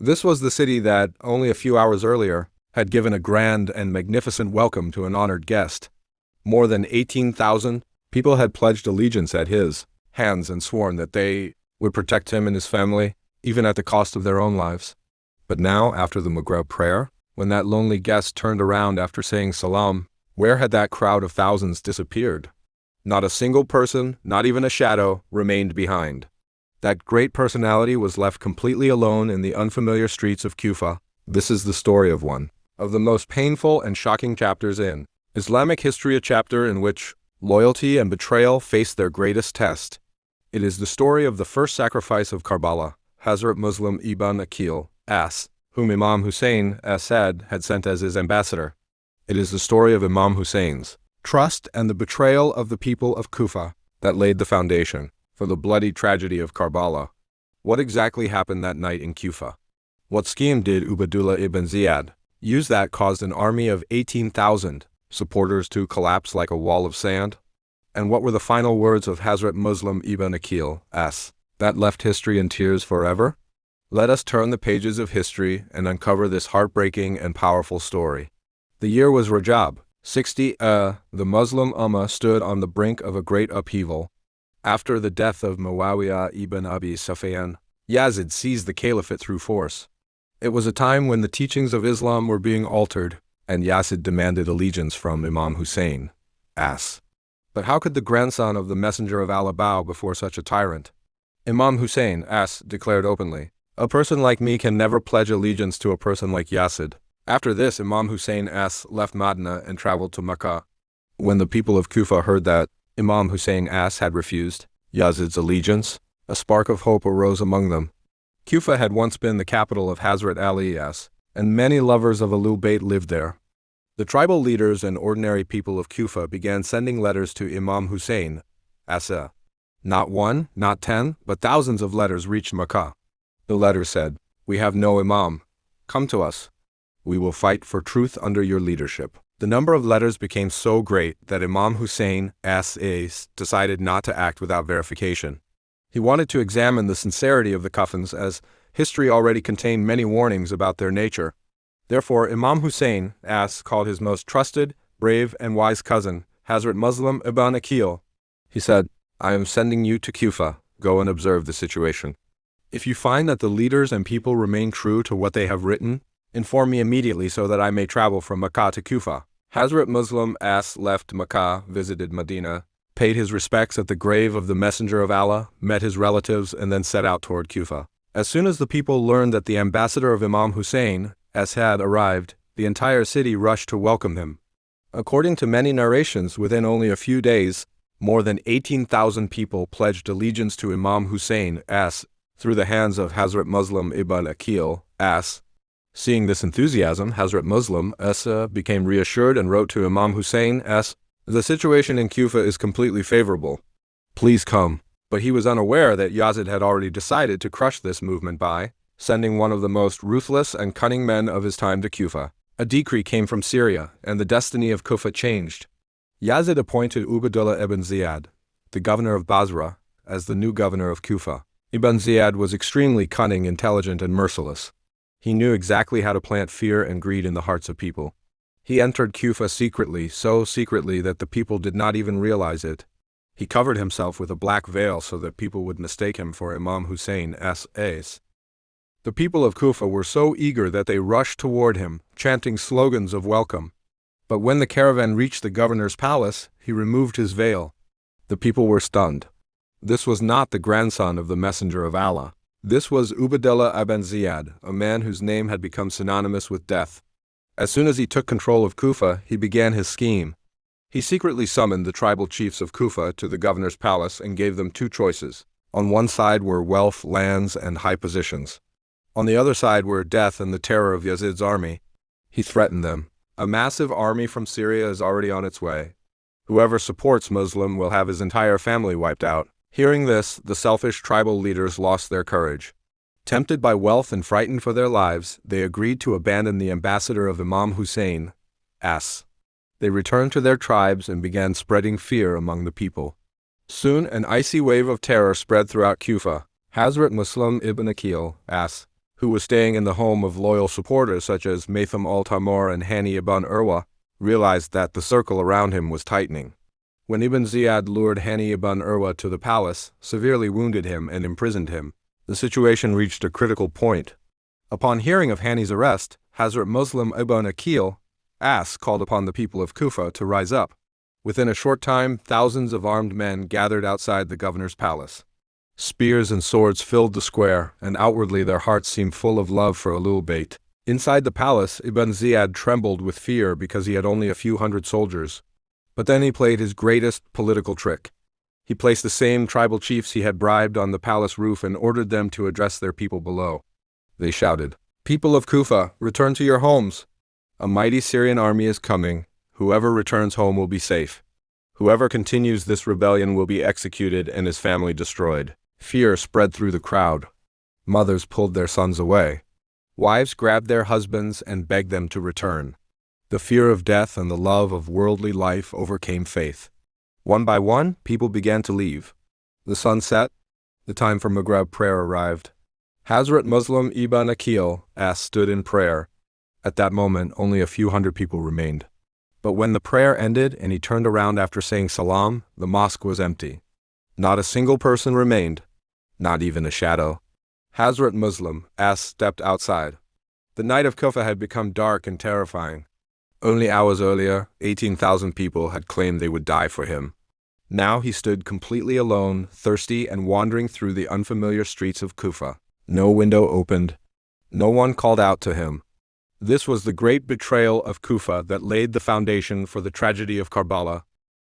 This was the city that, only a few hours earlier, had given a grand and magnificent welcome to an honored guest. More than 18,000 people had pledged allegiance at his hands and sworn that they would protect him and his family, even at the cost of their own lives. But now, after the Maghrib prayer, when that lonely guest turned around after saying salam, where had that crowd of thousands disappeared? Not a single person, not even a shadow, remained behind. That great personality was left completely alone in the unfamiliar streets of Kufa. This is the story of one of the most painful and shocking chapters in Islamic history, a chapter in which loyalty and betrayal faced their greatest test. It is the story of the first sacrifice of Karbala, Hazrat Muslim Ibn Aqeel, whom Imam Hussain said had sent as his ambassador. It is the story of Imam Hussein's trust and the betrayal of the people of Kufa that laid the foundation for the bloody tragedy of Karbala. What exactly happened that night in Kufa? What scheme did Ubaidullah Ibn Ziyad use that caused an army of 18,000 supporters to collapse like a wall of sand? And what were the final words of Hazrat Muslim Ibn Aqeel that left history in tears forever? Let us turn the pages of history and uncover this heartbreaking and powerful story. The year was Rajab, 60. The Muslim Ummah stood on the brink of a great upheaval. After the death of Muawiyah ibn Abi Sufyan, Yazid seized the caliphate through force. It was a time when the teachings of Islam were being altered, and Yazid demanded allegiance from Imam Hussain. But how could the grandson of the Messenger of Allah bow before such a tyrant? Imam Hussain declared openly, "A person like me can never pledge allegiance to a person like Yazid." After this, Imam Hussain left Medina and traveled to Mecca. When the people of Kufa heard that Imam Hussain had refused Yazid's allegiance, a spark of hope arose among them. Kufa had once been the capital of Hazrat Ali and many lovers of Ahlul Bayt lived there. The tribal leaders and ordinary people of Kufa began sending letters to Imam Hussain. Not one, not 10, but thousands of letters reached Mecca. The letters said, "We have no Imam. Come to us. We will fight for truth under your leadership." The number of letters became so great that Imam Hussain decided not to act without verification. He wanted to examine the sincerity of the coffins, as history already contained many warnings about their nature. Therefore, Imam Hussain called his most trusted, brave, and wise cousin, Hazrat Muslim ibn Aqeel. He said, "I am sending you to Kufa. Go and observe the situation. If you find that the leaders and people remain true to what they have written, inform me immediately so that I may travel from Mecca to Kufa." Hazrat Muslim left Mecca, visited Medina, paid his respects at the grave of the Messenger of Allah, met his relatives, and then set out toward Kufa. As soon as the people learned that the ambassador of Imam Hussain had arrived, the entire city rushed to welcome him. According to many narrations, within only a few days, more than 18,000 people pledged allegiance to Imam Hussain through the hands of Hazrat Muslim ibn Aqeel. Seeing this enthusiasm, Hazrat Muslim became reassured and wrote to Imam Hussain, "The situation in Kufa is completely favorable. Please come." But he was unaware that Yazid had already decided to crush this movement by sending one of the most ruthless and cunning men of his time to Kufa. A decree came from Syria, and the destiny of Kufa changed. Yazid appointed Ubaidullah Ibn Ziyad, the governor of Basra, as the new governor of Kufa. Ibn Ziyad was extremely cunning, intelligent, and merciless. He knew exactly how to plant fear and greed in the hearts of people. He entered Kufa secretly, so secretly that the people did not even realize it. He covered himself with a black veil so that people would mistake him for Imam Hussein's ace. The people of Kufa were so eager that they rushed toward him, chanting slogans of welcome. But when the caravan reached the governor's palace, he removed his veil. The people were stunned. This was not the grandson of the Messenger of Allah. This was Ubaidullah ibn Ziyad, a man whose name had become synonymous with death. As soon as he took control of Kufa, he began his scheme. He secretly summoned the tribal chiefs of Kufa to the governor's palace and gave them two choices. On one side were wealth, lands, and high positions. On the other side were death and the terror of Yazid's army. He threatened them. "A massive army from Syria is already on its way. Whoever supports Muslim will have his entire family wiped out." Hearing this, the selfish tribal leaders lost their courage. Tempted by wealth and frightened for their lives, they agreed to abandon the ambassador of Imam Hussain. They returned to their tribes and began spreading fear among the people. Soon an icy wave of terror spread throughout Kufa. Hazrat Muslim ibn Aqeel, who was staying in the home of loyal supporters such as Maitham al-Tamur and Hani ibn Urwa, realized that the circle around him was tightening. When Ibn Ziyad lured Hani ibn Urwa to the palace, severely wounded him and imprisoned him, the situation reached a critical point. Upon hearing of Hani's arrest, Hazrat Muslim ibn Aqeel called upon the people of Kufa to rise up. Within a short time, thousands of armed men gathered outside the governor's palace. Spears and swords filled the square, and outwardly their hearts seemed full of love for Ahlul Bayt. Inside the palace, Ibn Ziyad trembled with fear because he had only a few hundred soldiers. But then he played his greatest political trick. He placed the same tribal chiefs he had bribed on the palace roof and ordered them to address their people below. They shouted, "People of Kufa, return to your homes. A mighty Syrian army is coming. Whoever returns home will be safe. Whoever continues this rebellion will be executed and his family destroyed." Fear spread through the crowd. Mothers pulled their sons away. Wives grabbed their husbands and begged them to return. The fear of death and the love of worldly life overcame faith. One by one, people began to leave. The sun set. The time for Maghrib prayer arrived. Hazrat Muslim ibn Aqeel stood in prayer. At that moment, only a few hundred people remained. But when the prayer ended and he turned around after saying salam, the mosque was empty. Not a single person remained. Not even a shadow. Hazrat Muslim stepped outside. The night of Kufa had become dark and terrifying. Only hours earlier, 18,000 people had claimed they would die for him. Now he stood completely alone, thirsty and wandering through the unfamiliar streets of Kufa. No window opened. No one called out to him. This was the great betrayal of Kufa that laid the foundation for the tragedy of Karbala.